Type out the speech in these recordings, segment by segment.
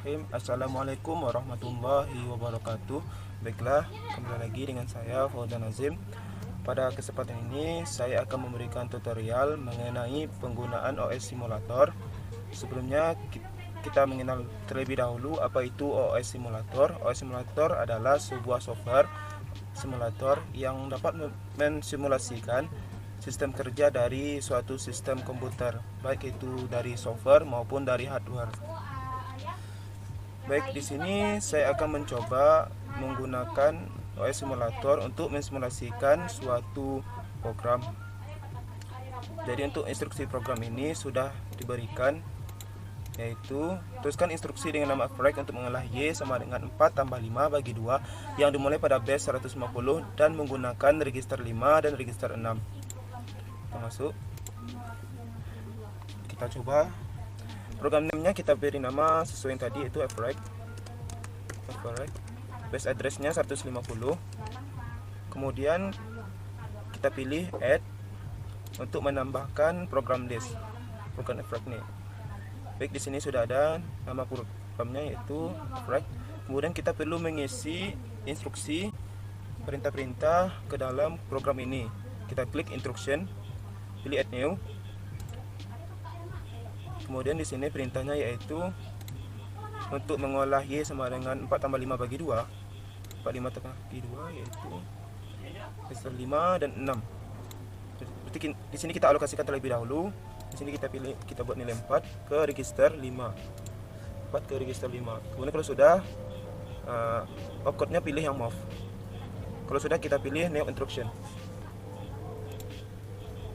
Bismillahirrahmanirrahim. Assalamualaikum warahmatullahi wabarakatuh. Baiklah, kembali lagi dengan saya Fauzan Azim. Pada kesempatan ini saya akan memberikan tutorial mengenai penggunaan OS simulator. Sebelumnya kita mengenal terlebih dahulu apa itu OS simulator. OS simulator adalah sebuah software simulator yang dapat mensimulasikan sistem kerja dari suatu sistem komputer, baik itu dari software maupun dari hardware. Baik, di sini saya akan mencoba menggunakan OS simulator untuk mensimulasikan suatu program. Jadi untuk instruksi program ini sudah diberikan, yaitu tuliskan instruksi dengan nama abstract untuk mengolah Y sama dengan 4 tambah 5 bagi 2 yang dimulai pada base 150 dan menggunakan register 5 dan register 6. Kita masuk, kita coba. Program name-nya kita beri nama sesuai yang tadi, yaitu abstract. Base address-nya 150. Kemudian kita pilih add untuk menambahkan program list, program abstract nih. Baik, di sini sudah ada nama programnya, yaitu abstract. Kemudian kita perlu mengisi instruksi perintah-perintah ke dalam program ini. Kita klik instruction, pilih add new. Kemudian di sini perintahnya yaitu untuk mengolah Y sama dengan 4 tambah 5 bagi 2. 45 tambah bagi 2 yaitu register 5 dan 6. Berarti di sini kita alokasikan terlebih dahulu. Di sini kita buat nilai 4 ke register 5. 4 ke register 5. Kemudian kalau sudah opcode-nya pilih yang move. Kalau sudah kita pilih new instruction.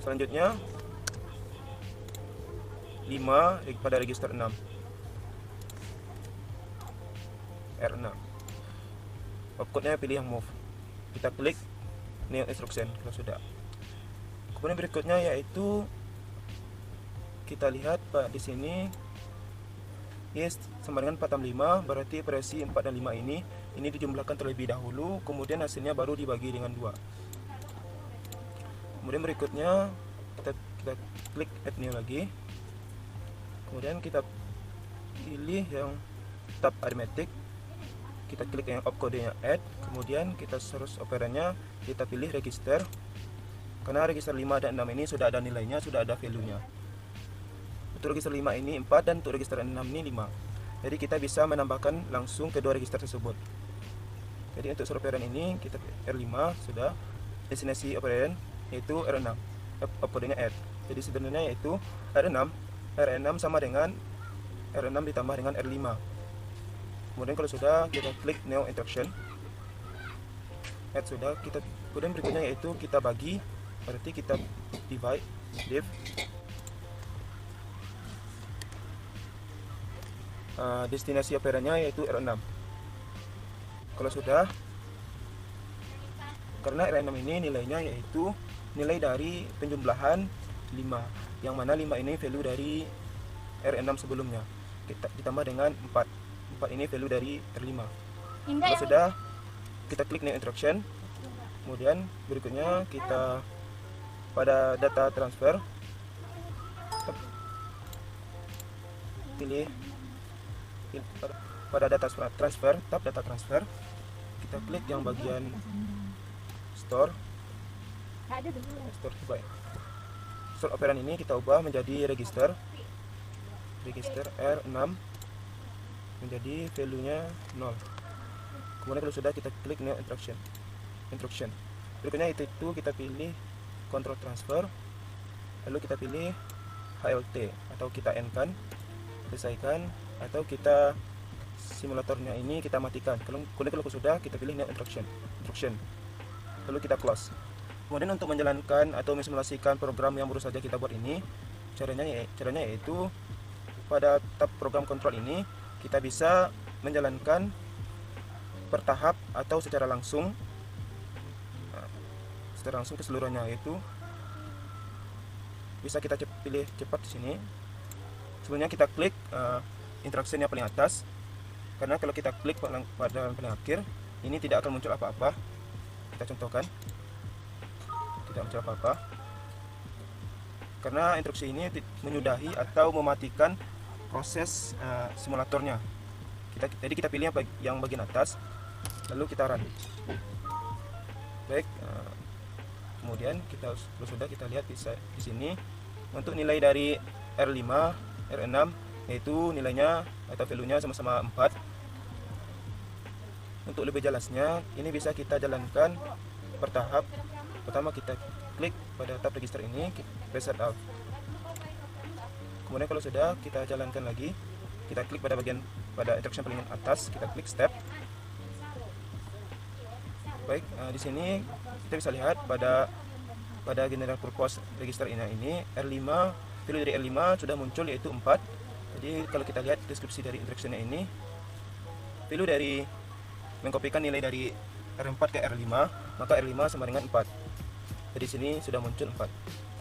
Selanjutnya 5 pada register 6, R6. Opcode-nya pilih yang move. Kita klik new instruction kalau sudah. Kemudian berikutnya yaitu kita lihat di sini yes sama dengan 4 tambah 5, berarti operasi 4 dan 5 ini dijumlahkan terlebih dahulu, kemudian hasilnya baru dibagi dengan 2. Kemudian berikutnya kita klik add new lagi. Kemudian kita pilih yang tab arithmetic, kita klik yang opcode-nya add, kemudian kita search operannya, kita pilih register, karena register 5 dan 6 ini sudah ada nilainya, sudah ada value-nya. Untuk register 5 ini 4 dan untuk register 6 ini 5. Jadi kita bisa menambahkan langsung kedua register tersebut. Jadi untuk search operan ini kita R5 sudah, destinasi operan yaitu R6, opcode-nya add. Jadi sebenarnya yaitu R6 sama dengan R6 ditambah dengan R5. Kemudian kalau sudah kita klik new instruction, add sudah. Kemudian berikutnya yaitu kita bagi, berarti kita div. Destinasi operannya yaitu R6. Kalau sudah, karena R6 ini nilainya yaitu nilai dari penjumlahan 5, yang mana 5 ini value dari R6 sebelumnya, kita ditambah dengan 4 ini value dari R5. Kalau sudah, kita klik new instruction. Kemudian berikutnya kita pada data transfer pilih pada data transfer, tab data transfer, kita klik yang bagian store operan ini kita ubah menjadi register R6 menjadi value-nya 0. Kemudian kalau sudah kita klik new instruction. Berikutnya itu kita pilih control transfer, lalu kita pilih HLT atau kita end-kan, selesaikan, atau kita simulatornya ini kita matikan. Kemudian kalau sudah kita pilih new instruction, lalu kita close. Kemudian untuk menjalankan atau mensimulasikan program yang baru saja kita buat ini, caranya yaitu pada tab program kontrol ini kita bisa menjalankan bertahap atau secara langsung keseluruhannya, yaitu bisa kita pilih cepat di sini. Sebelumnya kita klik instruction yang paling atas, karena kalau kita klik pada paling akhir ini tidak akan muncul apa-apa. Kita contohkan, tidak muncul apa-apa karena instruksi ini menyudahi atau mematikan proses simulatornya. Jadi kita pilih yang bagian atas, lalu kita run. Baik, kemudian kalau sudah kita lihat bisa di sini untuk nilai dari R5, R6 yaitu nilainya atau value-nya sama-sama 4. Untuk lebih jelasnya, ini bisa kita jalankan bertahap. Pertama kita klik pada tab register ini, reset out. Kemudian kalau sudah, kita jalankan lagi, kita klik pada instruction paling atas, kita klik step. Baik, di sini kita bisa lihat pada general purpose register ini R5, value dari R5 sudah muncul yaitu 4. Jadi kalau kita lihat deskripsi dari instructionnya ini, value dari mengkopikan nilai dari R4 ke R5, maka R5 sama dengan 4. Jadi sini sudah muncul 4.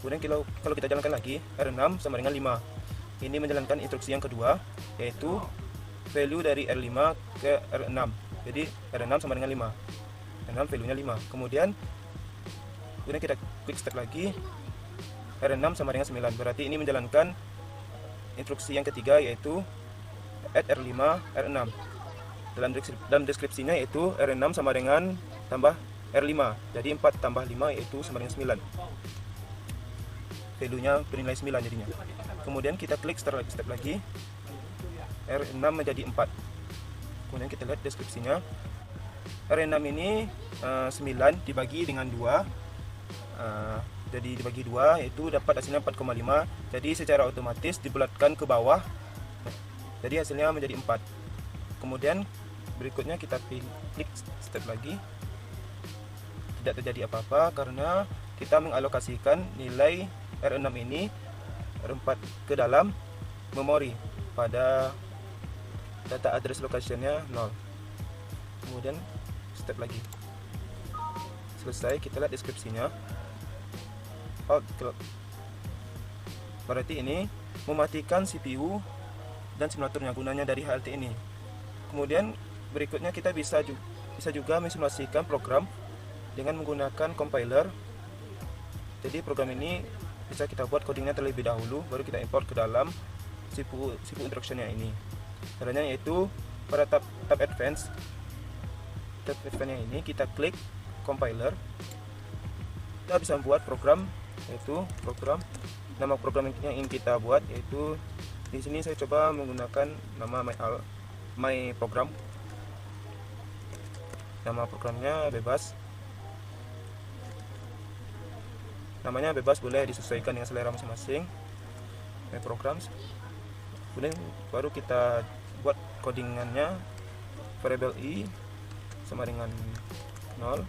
Kemudian kalau kita jalankan lagi, R6 sama dengan 5. Ini menjalankan instruksi yang kedua, yaitu value dari R5 ke R6. Jadi R6 sama dengan 5. R6 value-nya 5. Kemudian kita klik step lagi, R6 sama dengan 9. Berarti ini menjalankan instruksi yang ketiga, yaitu add R5 R6. Dalam deskripsinya yaitu R6 sama dengan tambah R5. Jadi 4 tambah 5 yaitu sama dengan 9. Value-nya bernilai 9 jadinya. Kemudian kita klik step lagi, R6 menjadi 4. Kemudian kita lihat deskripsinya. R6 ini 9 dibagi dengan 2. Jadi dibagi 2 yaitu dapat hasilnya 4,5. Jadi secara otomatis dibulatkan ke bawah. Jadi hasilnya menjadi 4. Kemudian berikutnya kita klik step lagi. Tidak terjadi apa-apa karena kita mengalokasikan nilai R6 ini R4 ke dalam memori pada data address location-nya 0. Kemudian step lagi. Selesai, kita lihat deskripsinya. Berarti ini mematikan CPU dan simulatornya, gunanya dari HLT ini. Kemudian berikutnya kita bisa juga mensimulasikan program dengan menggunakan compiler. Jadi program ini bisa kita buat codingnya terlebih dahulu, baru kita import ke dalam CPU instructionnya ini. Caranya yaitu pada tab advance ini kita klik compiler. Kita bisa membuat program, yaitu nama program yang ingin kita buat, yaitu di sini saya coba menggunakan nama my program. Nama programnya bebas. Namanya bebas, boleh disesuaikan dengan selera masing-masing. My programs. Kemudian baru kita buat codingannya, variable i sama dengan 0.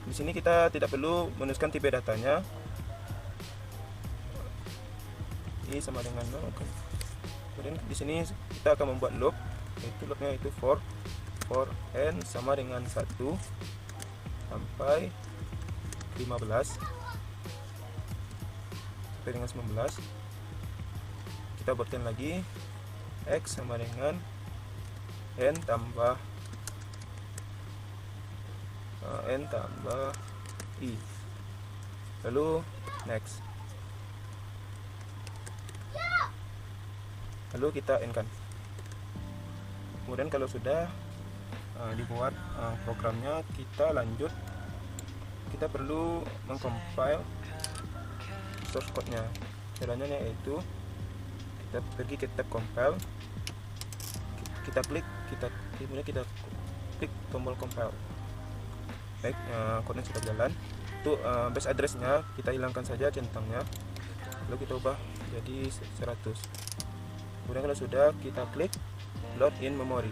Di sini kita tidak perlu menuliskan tipe datanya. I sama dengan 0. Kemudian di sini kita akan membuat loop, yaitu loopnya itu for n sama dengan 1 sampai 15 sampai dengan 19. Kita buatkan lagi x sama dengan n tambah i, lalu next, lalu kita end kan. Kemudian kalau sudah dibuat programnya, kita lanjut. Kita perlu mengcompile source code-nya. Caranya yaitu kita pergi ke tab compile, kemudian kita klik tombol compile. Baik, kodenya sudah jalan. Untuk base address-nya kita hilangkan saja centangnya, lalu kita ubah jadi 100. Kemudian kalau sudah, kita klik load in memory.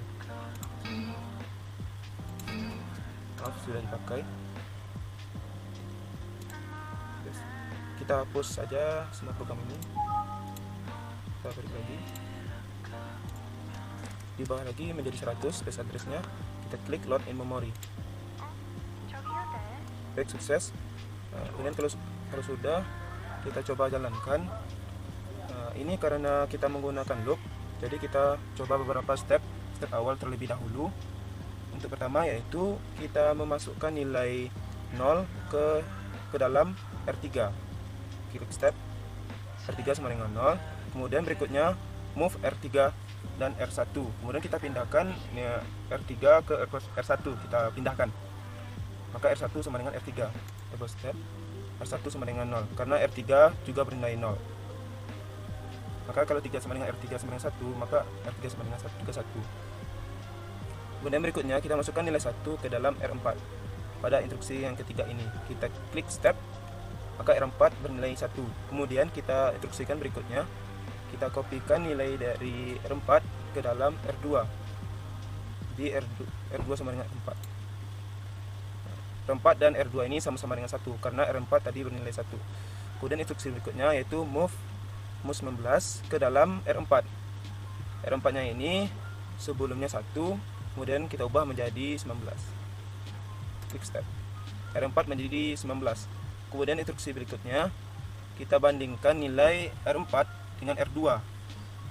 Maaf, sudah dipakai. Kita hapus saja semua program ini. Kita balik lagi. Di bawah lagi menjadi 100 base address-nya. Kita klik load in memory. Baik, sukses. Kemudian kalau sudah, kita coba jalankan. Ini karena kita menggunakan loop, jadi kita coba beberapa step awal terlebih dahulu. Untuk pertama yaitu kita memasukkan nilai 0 ke dalam R3. Klik step R3 sama dengan 0. Kemudian berikutnya move R3 dan R1. Kemudian kita pindahkan R3 ke R1, kita pindahkan. Maka R1 sama dengan R3. Double step. R1 sama dengan 0, karena R3 juga bernilai 0. Maka kalau 3 sama dengan R3 sama dengan 1, maka R3 sama dengan 1 juga 1. Kemudian berikutnya kita masukkan nilai 1 ke dalam R4. Pada instruksi yang ketiga ini, kita klik step, maka R4 bernilai 1. Kemudian kita instruksikan berikutnya, kita kopikan nilai dari R4 ke dalam R2. Jadi R2 sama dengan R4. R4 dan R2 ini sama-sama dengan 1 karena R4 tadi bernilai 1. Kemudian instruksi berikutnya yaitu move 19 ke dalam R4. R4 nya ini sebelumnya 1, kemudian kita ubah menjadi 19. Klik step. R4 menjadi 19. Kemudian instruksi berikutnya kita bandingkan nilai R4 dengan R2.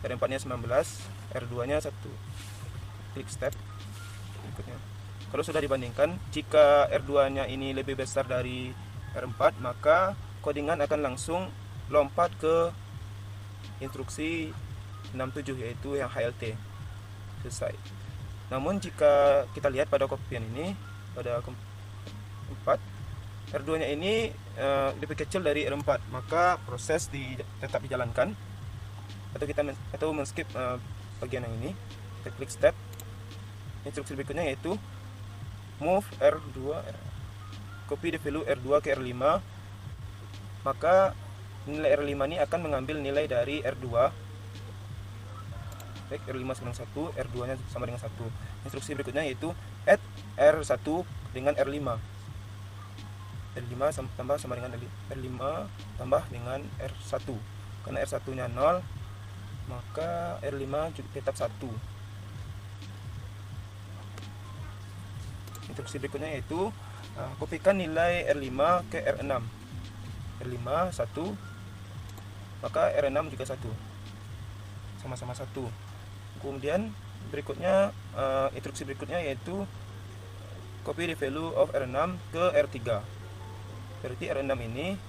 R4 nya 19, R2 nya 1. Klik step berikutnya. Kalau sudah dibandingkan, jika R2 nya ini lebih besar dari R4, maka codingan akan langsung lompat ke instruksi 67, yaitu yang HLT. Selesai. Namun jika kita lihat pada kopian ini, pada 4, R2 nya ini lebih kecil dari R4, maka proses tetap dijalankan, atau men-skip bagian yang ini. Kita klik step. Instruksi berikutnya yaitu move R2, copy the value R2 ke R5, maka nilai R5 ini akan mengambil nilai dari R2. Baik, R5 sama dengan 1, R2 nya sama dengan 1. Instruksi berikutnya yaitu add R1 dengan R5. R5 tambah sama dengan R5 tambah dengan R1. Karena R1 nya 0, maka R5 juga tetap 1. Instruksi berikutnya yaitu kopikan nilai R5 ke R6. R5 1, maka R6 juga 1, sama-sama 1. Kemudian berikutnya instruksi berikutnya yaitu copy the value of R6 ke R3. Berarti R6 ini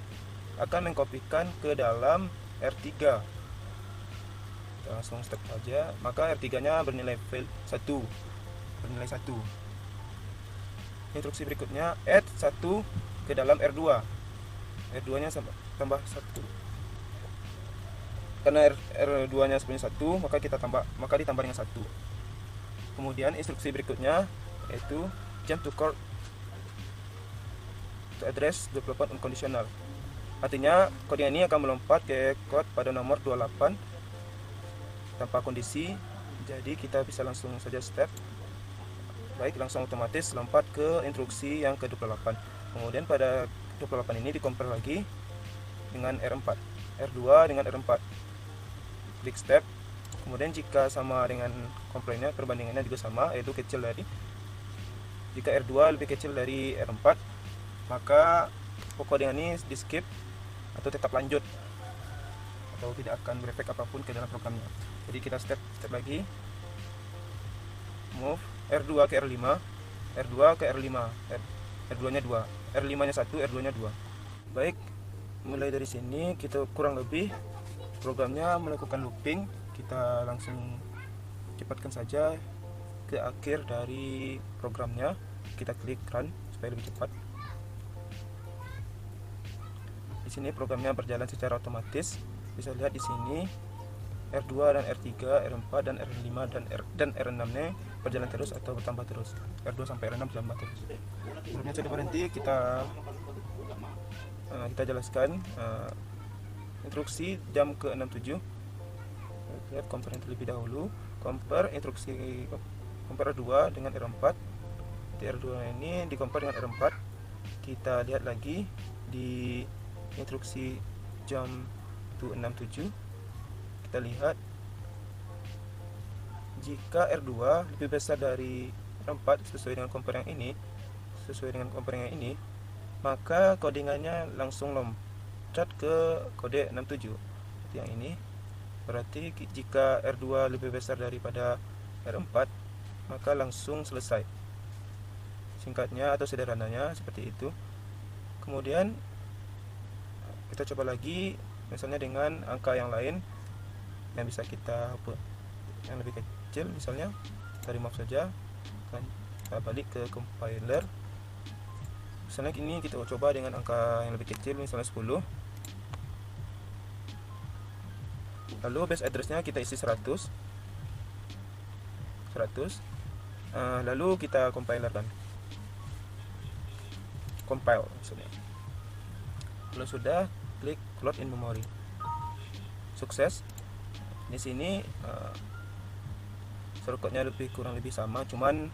akan mengkopikan ke dalam R3. Kita langsung step saja, maka R3 nya bernilai 1. Instruksi berikutnya add 1 ke dalam R2. R2 nya tambah 1. Karena R2 nya sebenarnya 1, maka ditambah dengan 1. Kemudian instruksi berikutnya yaitu jump to core to address 28 unconditional. Artinya codingan ini akan melompat ke code pada nomor 28 tanpa kondisi. Jadi kita bisa langsung saja step. Baik, langsung otomatis lompat ke instruksi yang ke-28. Kemudian pada 28 ini dikompare lagi dengan R4, R2 dengan R4. Klik step. Kemudian jika sama dengan komplainnya, perbandingannya juga sama, yaitu kecil dari, jika R2 lebih kecil dari R4, maka codingan ini di skip atau tetap lanjut, atau tidak akan berefek apapun ke dalam programnya. Jadi kita step lagi, move R2 ke R5, R2 ke R5, R2 nya 2, R5 nya 1, R2 nya 2. Baik, mulai dari sini kita kurang lebih programnya melakukan looping. Kita langsung cepatkan saja ke akhir dari programnya. Kita klik run supaya lebih cepat. Di sini programnya berjalan secara otomatis. Bisa lihat di sini R2 dan R3, R4 dan R5 dan R6 nya berjalan terus atau bertambah terus. R2 sampai R6 bertambah terus. Sebelumnya sudah berhenti, kita jelaskan instruksi jam ke-67. Lihat compare terlebih dahulu. Compare instruksi compare R2 dengan R4. Di R2 ini di compare dengan R4. Kita lihat lagi di instruksi jam 67. Kita lihat jika R2 lebih besar dari R4 sesuai dengan compare yang ini, maka codingannya langsung loncat ke kode 67 seperti yang ini. Berarti jika R2 lebih besar daripada R4, maka langsung selesai. Singkatnya atau sederhananya seperti itu. Kemudian kita coba lagi misalnya dengan angka yang lain yang bisa kita yang lebih kecil, misalnya kita remove saja, kita balik ke compiler. Misalnya ini kita coba dengan angka yang lebih kecil, misalnya 10. Lalu base addressnya kita isi 100. Lalu kita compilerkan, compile maksudnya. Kalau sudah, klik load in memory. Sukses. Di sini shortcutnya kurang lebih sama, cuman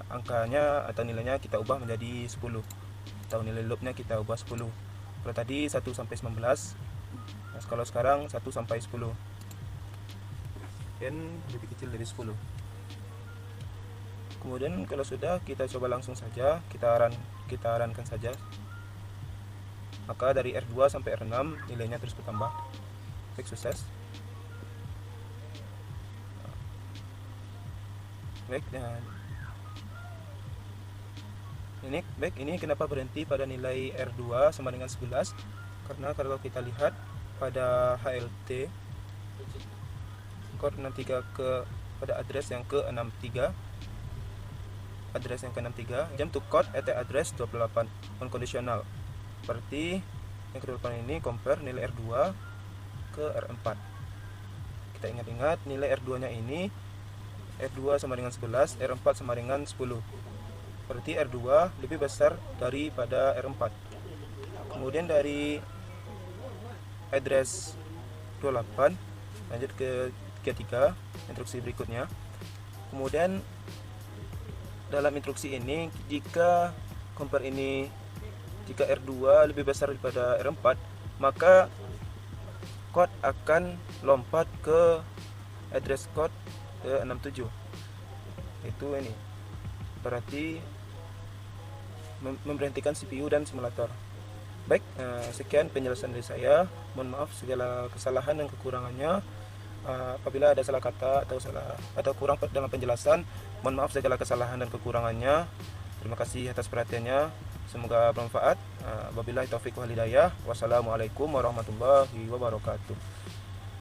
angkanya atau nilainya kita ubah menjadi 10, atau nilai loopnya kita ubah 10. Kalau tadi 1 sampai 19, nah, kalau sekarang 1 sampai 10, dan lebih kecil dari 10. Kemudian kalau sudah, kita coba langsung saja, kita runkan saja. Maka dari R2 sampai R6 nilainya terus bertambah. Baik, sukses. Baik, dan ini kenapa berhenti pada nilai R2 sama dengan 11? Karena kalau kita lihat pada HLT Core 63 pada address yang ke-63, jump to code at address 28 unconditional. Berarti yang ke-28 ini compare nilai R2 ke R4. Kita ingat-ingat nilai R2 nya ini, R2 sama dengan 11, R4 sama dengan 10. Berarti R2 lebih besar daripada R4. Kemudian dari address 28 lanjut ke 33, instruksi berikutnya. Kemudian dalam instruksi ini, jika compare ini, jika R2 lebih besar daripada R4, maka code akan lompat ke address code ke 67. Itu ini berarti memberhentikan CPU dan simulator. Baik, sekian penjelasan dari saya. Mohon maaf segala kesalahan dan kekurangannya. Apabila ada salah kata atau kurang dalam penjelasan, mohon maaf segala kesalahan dan kekurangannya. Terima kasih atas perhatiannya. Semoga bermanfaat. Wabillahi taufiq wal hidayah. Wassalamualaikum warahmatullahi wabarakatuh.